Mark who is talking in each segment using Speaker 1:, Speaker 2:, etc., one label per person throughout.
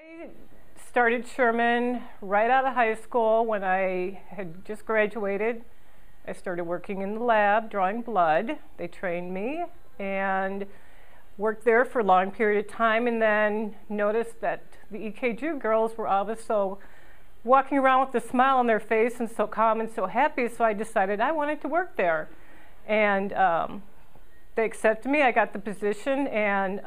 Speaker 1: I started Sherman right out of high school when I had just graduated. I started working in the lab, drawing blood. They trained me and worked there for a long period of time, and then noticed that the EKG girls were always so walking around with a smile on their face and so calm and so happy, so I decided I wanted to work there. And they accepted me. I got the position, and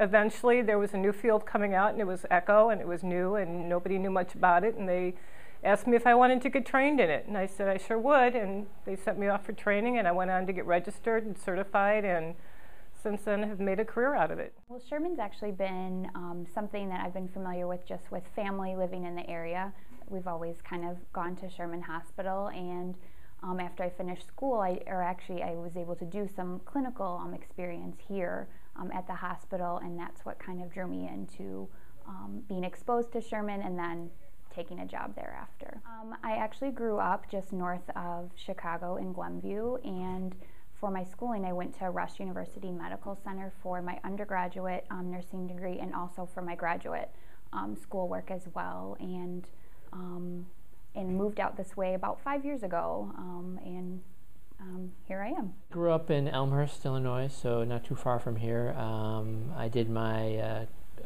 Speaker 1: eventually there was a new field coming out, and it was echo, and it was new, and nobody knew much about it, and they asked me if I wanted to get trained in it, and I said I sure would, and they sent me off for training, and I went on to get registered and certified, and since then have made a career out of it.
Speaker 2: Well, Sherman's actually been something that I've been familiar with just with family living in the area. We've always kind of gone to Sherman Hospital, and after I finished school, I was able to do some clinical experience here at the hospital, and that's what kind of drew me into being exposed to Sherman and then taking a job thereafter. I actually grew up just north of Chicago in Glenview, and for my schooling I went to Rush University Medical Center for my undergraduate nursing degree, and also for my graduate schoolwork as well, and moved out this way about 5 years ago, and here I am.
Speaker 3: Grew up in Elmhurst, Illinois, so not too far from here. I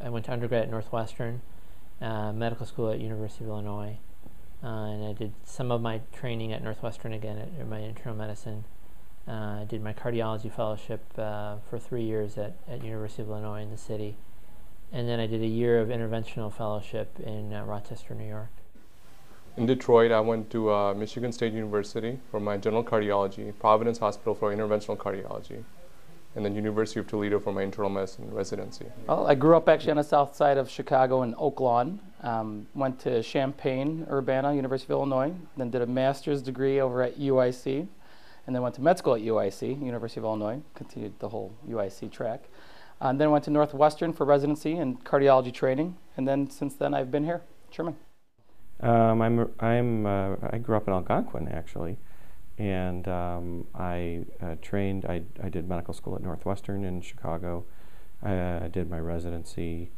Speaker 3: went to undergrad at Northwestern, medical school at University of Illinois, and I did some of my training at Northwestern again at my internal medicine. I did my cardiology fellowship for 3 years at University of Illinois in the city, and then I did a year of interventional fellowship in Rochester, New York.
Speaker 4: In Detroit, I went to Michigan State University for my general cardiology, Providence Hospital for interventional cardiology, and then University of Toledo for my internal medicine residency.
Speaker 5: Well, I grew up actually on the south side of Chicago in Oak Lawn. Went to Champaign-Urbana, University of Illinois, then did a master's degree over at UIC, and then went to med school at UIC, University of Illinois, continued the whole UIC track. And then went to Northwestern for residency and cardiology training, and then since then I've been here, Sherman.
Speaker 6: I grew up in Algonquin, actually, and I did medical school at Northwestern in Chicago. I did my residency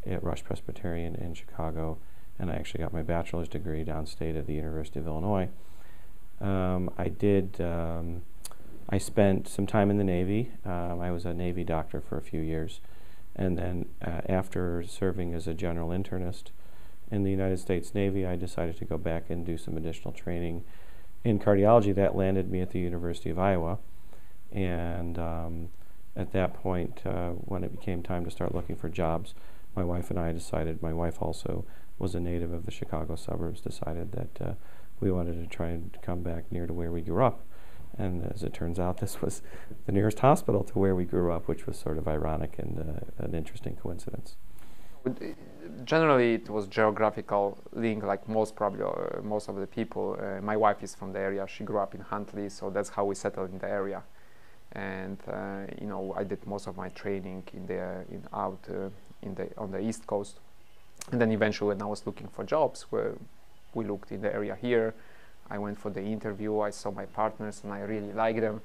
Speaker 6: at Rush Presbyterian in Chicago, and I actually got my bachelor's degree downstate at the University of Illinois. I spent some time in the Navy. I was a Navy doctor for a few years, and then after serving as a general internist in the United States Navy, I decided to go back and do some additional training in cardiology. That landed me at the University of Iowa, and at that point, when it became time to start looking for jobs, my wife and I decided, my wife also was a native of the Chicago suburbs, decided that we wanted to try and come back near to where we grew up. And as it turns out, this was the nearest hospital to where we grew up, which was sort of ironic and an interesting coincidence.
Speaker 7: Generally, it was geographical link, like most of the people. My wife is from the area. She grew up in Huntley, so that's how we settled in the area. And I did most of my training on the East Coast. And then eventually, when I was looking for jobs, we looked in the area here. I went for the interview. I saw my partners, and I really liked them.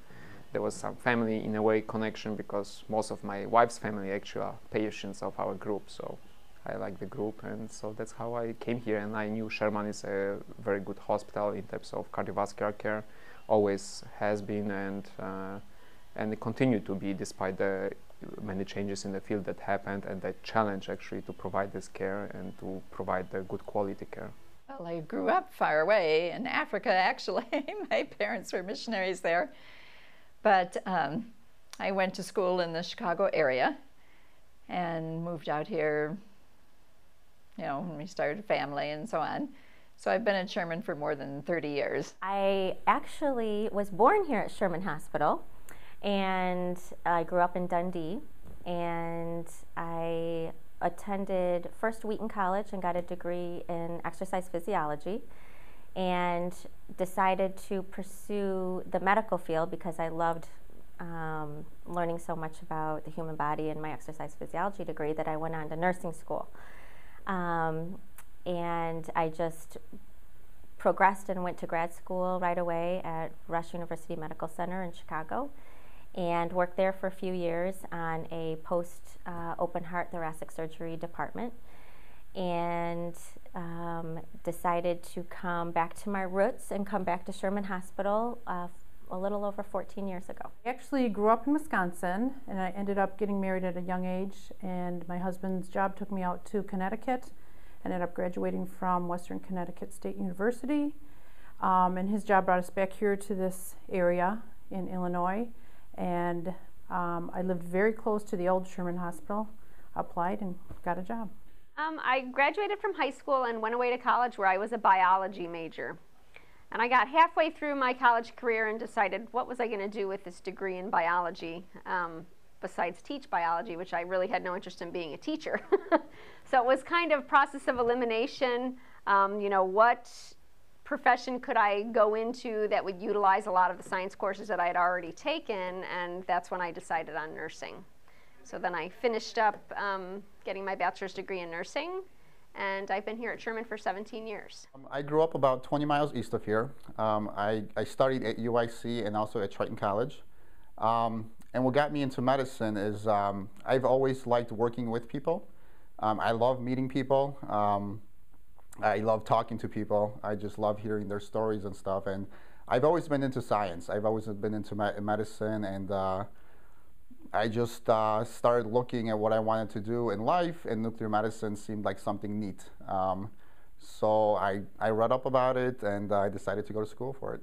Speaker 7: There was some family, in a way, connection, because most of my wife's family actually are patients of our group. So I like the group, and so that's how I came here. And I knew Sherman is a very good hospital in terms of cardiovascular care, always has been, and it continued to be, despite the many changes in the field that happened, and the challenge actually to provide this care and to provide the good quality care.
Speaker 8: Well, I grew up far away in Africa, actually. My parents were missionaries there. But I went to school in the Chicago area and moved out here, when we started a family and so on. So I've been at Sherman for more than 30 years.
Speaker 9: I actually was born here at Sherman Hospital, and I grew up in Dundee, and I attended first Wheaton College and got a degree in exercise physiology, and decided to pursue the medical field because I loved learning so much about the human body in my exercise physiology degree that I went on to nursing school. And I just progressed and went to grad school right away at Rush University Medical Center in Chicago, and worked there for a few years on a post open heart thoracic surgery department. and decided to come back to my roots and come back to Sherman Hospital a little over 14 years ago.
Speaker 10: I actually grew up in Wisconsin, and I ended up getting married at a young age, and my husband's job took me out to Connecticut. I ended up graduating from Western Connecticut State University, and his job brought us back here to this area in Illinois, and I lived very close to the old Sherman Hospital, applied and got a job.
Speaker 11: I graduated from high school and went away to college where I was a biology major. And I got halfway through my college career and decided what was I going to do with this degree in biology besides teach biology, which I really had no interest in being a teacher. So it was kind of process of elimination. You know, what profession could I go into that would utilize a lot of the science courses that I had already taken, and that's when I decided on nursing. So then I finished up getting my bachelor's degree in nursing, and I've been here at Sherman for 17 years.
Speaker 12: I grew up about 20 miles east of here. I studied at UIC and also at Triton College. And what got me into medicine is I've always liked working with people. I love meeting people. I love talking to people. I just love hearing their stories and stuff. And I've always been into science. I've always been into medicine, and I just started looking at what I wanted to do in life, and nuclear medicine seemed like something neat. So I read up about it, and I decided to go to school for it.